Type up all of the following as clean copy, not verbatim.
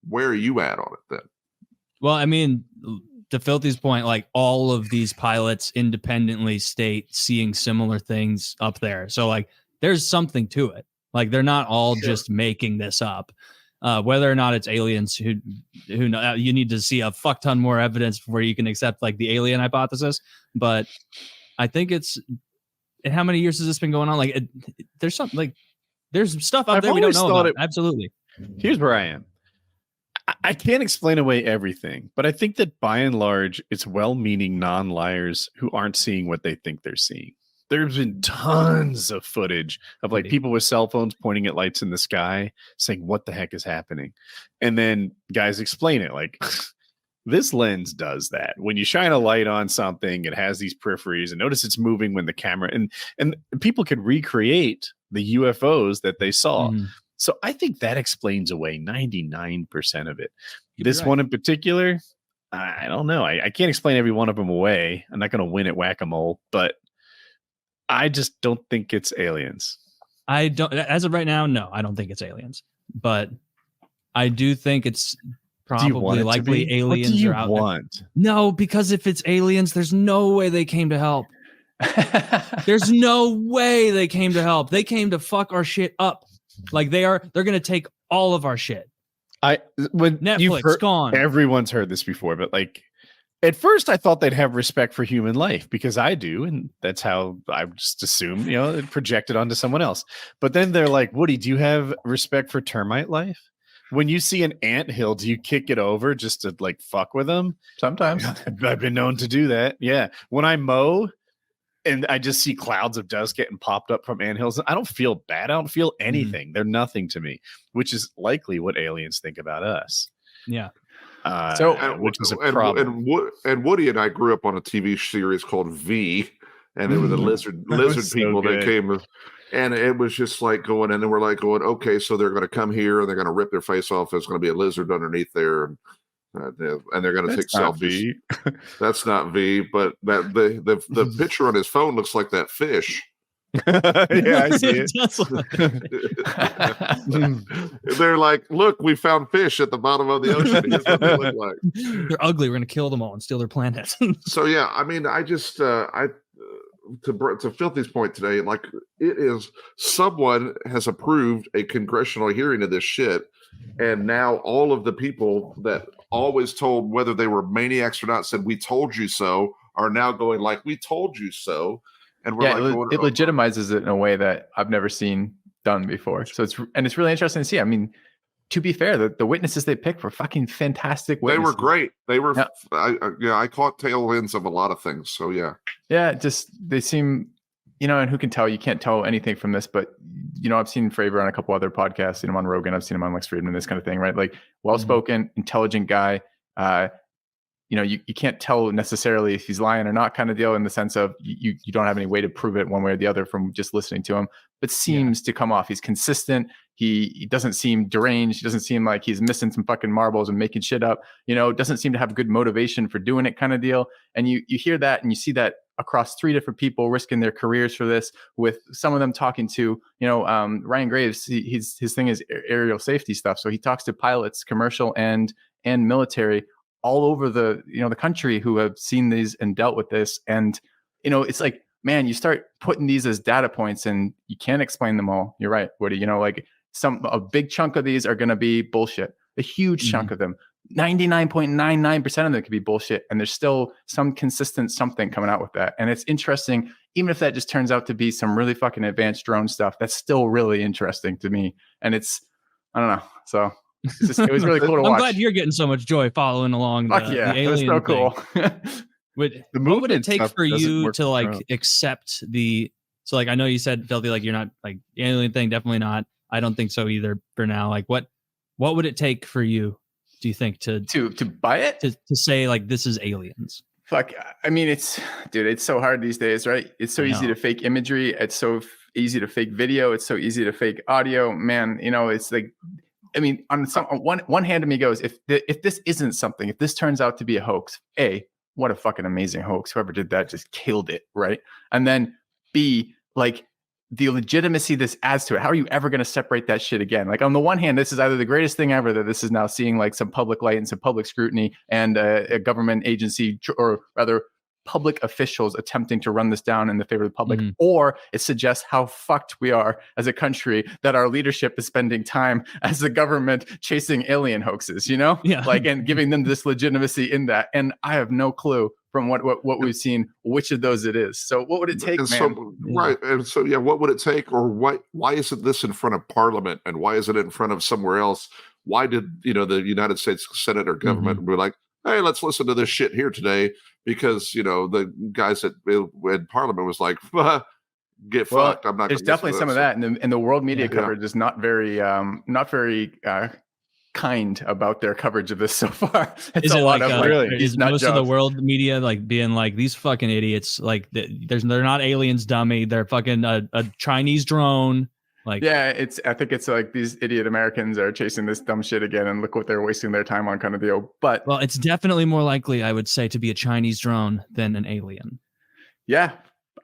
where are you at on it then? Well, I mean, to Filthy's point, like all of these pilots independently state seeing similar things up there. So like there's something to it. Like they're not all just making this up. Whether or not it's aliens, who know, you need to see a fuck ton more evidence before you can accept like the alien hypothesis. But I think and how many years has this been going on? Like there's something like there's stuff out there we don't know about. Absolutely. Here's where I am. I can't explain away everything, but I think that by and large, it's well-meaning non-liars who aren't seeing what they think they're seeing. There's been tons of footage of like people with cell phones pointing at lights in the sky saying, what the heck is happening? And then guys explain it like, this lens does that. When you shine a light on something, it has these peripheries, and notice it's moving when the camera, and people can recreate the UFOs that they saw. Mm-hmm. So I think that explains away 99% of it. This one in particular, I don't know. I can't explain every one of them away. I'm not going to win at whack-a-mole, but I just don't think it's aliens. I don't, as of right now, no, I don't think it's aliens, but I do think it's probably likely aliens. What do you are out want? There. No, because if it's aliens, there's no way they came to help. There's no way they came to help. They came to fuck our shit up. Like they're going to take all of our shit. When Netflix gone. Everyone's heard this before, but like at first I thought they'd have respect for human life because I do, and that's how I just assume, it projected onto someone else. But then they're like, Woody, do you have respect for termite life? When you see an anthill, do you kick it over just to like fuck with them? Sometimes. I've been known to do that. Yeah. When I mow and I just see clouds of dust getting popped up from anthills, I don't feel bad. I don't feel anything. Mm-hmm. They're nothing to me, which is likely what aliens think about us. Yeah. Which is a problem. And Woody and I grew up on a TV series called V, and there were the lizard people that came, and it was just like going, and then we're like going, okay, so they're going to come here and they're going to rip their face off. There's going to be a lizard underneath there, and they're going to take selfies. That's not V, but that the picture on his phone looks like that fish. Yeah, I see it. They're like, look, we found fish at the bottom of the ocean. Here's what they look like. They're ugly. We're going to kill them all and steal their planet. So yeah, I mean, I just to Filthy's point today, like it is someone has approved a congressional hearing of this shit, and now all of the people that always told whether they were maniacs or not said we told you so are now going like we told you so. And we're it legitimizes it in a way that I've never seen done before. So it's really interesting to see. I mean, to be fair, the witnesses they picked were fucking fantastic witnesses. They were great. They were, I caught tail ends of a lot of things. So yeah, just they seem, and who can tell? You can't tell anything from this, but I've seen Fravor on a couple other podcasts. Seen him on Rogan. I've seen him on Lex Friedman. This kind of thing, right? Like well-spoken, intelligent guy. You can't tell necessarily if he's lying or not, kind of deal, in the sense of you don't have any way to prove it one way or the other from just listening to him, but seems to come off. He's consistent. He doesn't seem deranged. He doesn't seem like he's missing some fucking marbles and making shit up. Doesn't seem to have good motivation for doing it, kind of deal. And you hear that and you see that across 3 different people risking their careers for this, with some of them talking to, Ryan Graves. His thing is aerial safety stuff. So he talks to pilots, commercial and military, all over the country who have seen these and dealt with this. And it's like, man, you start putting these as data points and you can't explain them all. You're right, Woody. Like a big chunk of these are going to be bullshit. A huge chunk of them, 99.99% of them could be bullshit, and there's still some consistent something coming out with that. And it's interesting, even if that just turns out to be some really fucking advanced drone stuff, that's still really interesting to me. And I don't know. So it was really cool to watch. I'm glad you're getting so much joy following along. The alien, it was so cool. What would it take for you to accept the? So I know you said, Filthy, you're not the alien thing. Definitely not. I don't think so either for now. What would it take for you, do you think, to buy it? To say this is aliens? Fuck. I mean, it's so hard these days, right? It's so easy to fake imagery. It's so easy to fake video. It's so easy to fake audio. Man, it's like. I mean, on one hand of me goes, if this isn't something, if this turns out to be a hoax, A, what a fucking amazing hoax. Whoever did that just killed it, right? And then B, the legitimacy this adds to it. How are you ever going to separate that shit again? Like, on the one hand, this is either the greatest thing ever that this is now seeing like some public light and some public scrutiny, and a government agency, or rather public officials attempting to run this down in the favor of the public, or it suggests how fucked we are as a country that our leadership is spending time as the government chasing alien hoaxes, like, and giving them this legitimacy in that. And I have no clue from what we've seen which of those it is. So what would it take, man? So, right. And so, what would it take, or why isn't this in front of Parliament, and why isn't it in front of somewhere else? Why did, the United States Senate or government be like, hey, let's listen to this shit here today? Because, the guys in Parliament was like, get fucked. I'm not. There's definitely some of that. And the world media coverage is not very kind about their coverage of this so far. It's a lot of is most of the world media like being like, these fucking idiots, like they're not aliens, dummy. They're fucking a Chinese drone. Like, I think it's like these idiot Americans are chasing this dumb shit again, and look what they're wasting their time on, kind of deal. But it's definitely more likely, I would say, to be a Chinese drone than an alien. Yeah,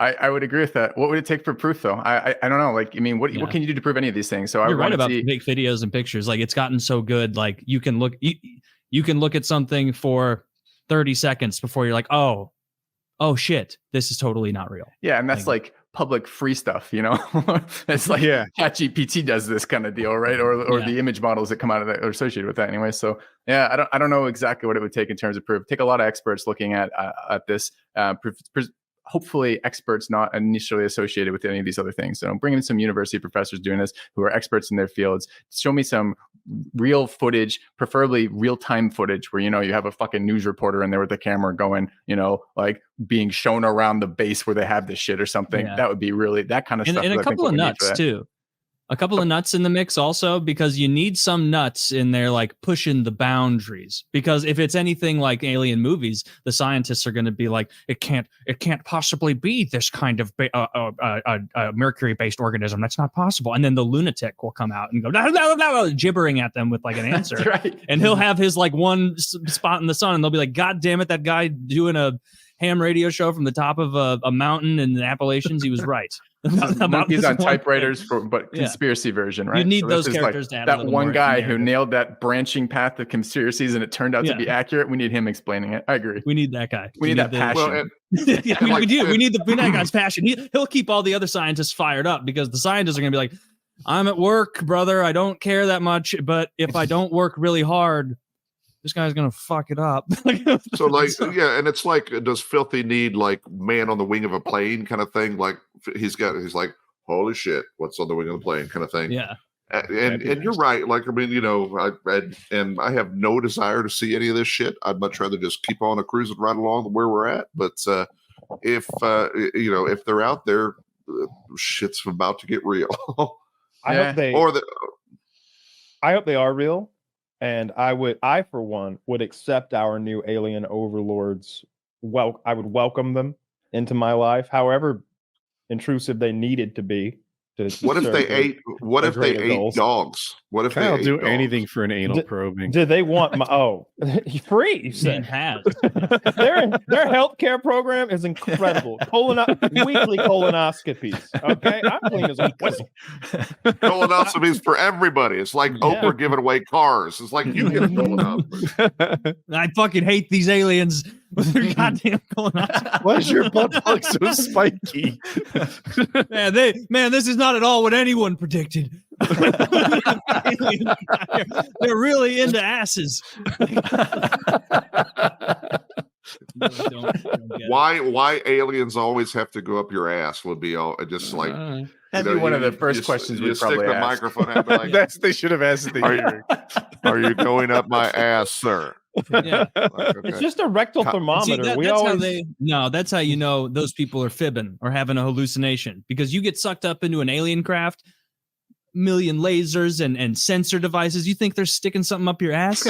I would agree with that. What would it take for proof, though? I don't know. Like, I mean, what can you do to prove any of these things? So you're right about fake videos and pictures. Like, it's gotten so good. Like, you can look at something for 30 seconds before you're like, oh shit, this is totally not real. Yeah, and that's like public free stuff, It's like ChatGPT does this kind of deal, right? Or the image models that come out of that are associated with that anyway. So I don't know exactly what it would take in terms of proof. Take a lot of experts looking at this. Hopefully experts not initially associated with any of these other things. So bring in some university professors doing this who are experts in their fields. Show me some real footage, preferably real-time footage where, you have a fucking news reporter in there with the camera going, like being shown around the base where they have this shit or something. That would be really that kind of stuff. And a couple of nuts too. A couple of nuts in the mix also, because you need some nuts in there, like pushing the boundaries. Because if it's anything like alien movies, the scientists are going to be like, it can't possibly be this kind of mercury-based organism. That's not possible. And then the lunatic will come out and go no, gibbering at them with like an answer. Right. And he'll have his like one spot in the sun, and they'll be like, God damn it, that guy doing a ham radio show from the top of a mountain in the Appalachians, he was right. Monkeys on typewriters, but conspiracy version, right? You need those characters to add that one guy who nailed that branching path of conspiracies, and it turned out to be accurate. We need him explaining it. I agree. We need that guy. We need that passion. We do. We need that guy's passion. He'll keep all the other scientists fired up, because the scientists are going to be like, I'm at work, brother. I don't care that much, but if I don't work really hard, this guy's gonna fuck it up. So and it's like, does Filthy need like man on the wing of a plane kind of thing? Like he's like, holy shit, what's on the wing of the plane kind of thing. Yeah. And you're right. Like, I mean, I read, and I have no desire to see any of this shit. I'd much rather just keep on cruising right along where we're at. But if they're out there, shit's about to get real. I hope they are real. And I for one would accept our new alien overlords. I would welcome them into my life, however intrusive they needed to be. What if they ate dogs? What if Kyle they do dogs? Anything for an anal probing? Did they want my free? You said has. Their healthcare program is incredible. Weekly colonoscopies. Okay, I'm clean as a whistle. Colonoscopies for everybody. It's like Oprah giving away cars. It's like, you get a colonoscopy. I fucking hate these aliens with their goddamn colonoscopy. Why is your butt plug so spiky? Man, this is not at all what anyone predicted. They're really into asses. Why aliens always have to go up your ass would be all just like that'd be one of the first questions we probably stick the ask. Microphone out like, that's they should have asked the hearing. Are you going up my ass, sir? Yeah. Okay. It's just a rectal thermometer. That's how you know those people are fibbing or having a hallucination, because you get sucked up into an alien craft, million lasers and sensor devices. You think they're sticking something up your ass?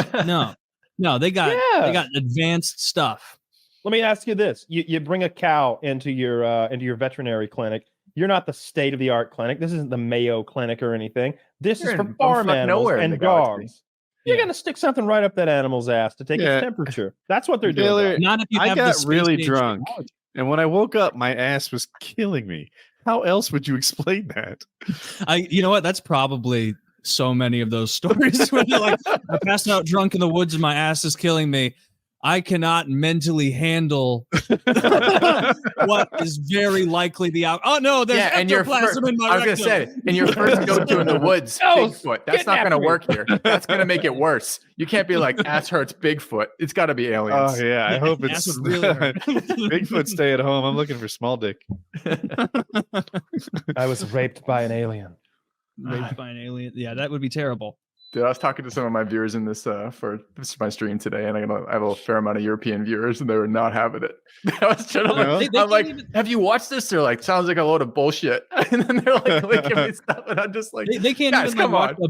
No, they got advanced stuff. Let me ask you this: you bring a cow into your veterinary clinic. You're not the state of the art clinic. This isn't the Mayo Clinic or anything. This is for farm animals and dogs. You're gonna stick something right up that animal's ass to take its temperature. That's what they're doing. Not if you have I got really drunk, and when I woke up, my ass was killing me. How else would you explain that? You know what? That's probably so many of those stories where they're like, I passed out drunk in the woods and my ass is killing me. I cannot mentally handle what is very likely the out. Oh no, there's ectoplasm in my I was gonna say, and your first go-to in the woods, Bigfoot. That's not gonna work here. That's gonna make it worse. You can't be like, ass hurts Bigfoot. It's got to be aliens. Oh yeah, I hope Ass it's would really hurt. Bigfoot. Stay at home. I'm looking for small dick. I was raped by an alien. Raped by an alien. Yeah, that would be terrible. Dude, I was talking to some of my viewers in this for my stream today, and I have a fair amount of European viewers, and they were not having it. I was trying to I'm like, have you watched this? They're like, sounds like a load of bullshit. And then they're like, clicking me stuff, and I'm just like, they can't guys, even come watch on.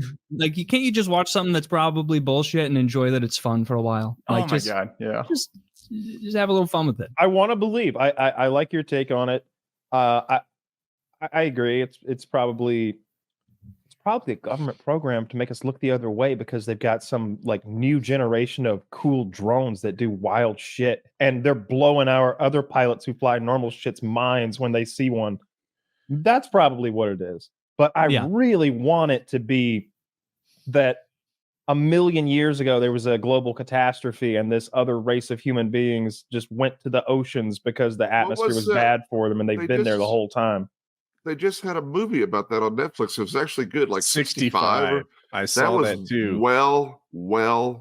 can't you just watch something that's probably bullshit and enjoy that it's fun for a while? Like, oh my god, yeah. Just have a little fun with it. I want to believe. I like your take on it. I agree. It's probably a government program to make us look the other way because they've got some like new generation of cool drones that do wild shit, and they're blowing our other pilots who fly normal shit's minds when they see one. That's probably what it is. But I really want it to be that 1 million years ago there was a global catastrophe and this other race of human beings just went to the oceans because the atmosphere was bad for them, and they've been there the whole time. They just had a movie about that on Netflix. It was actually good, like 65. I saw that too. Well,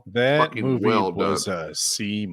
that fucking movie well was done. a C-.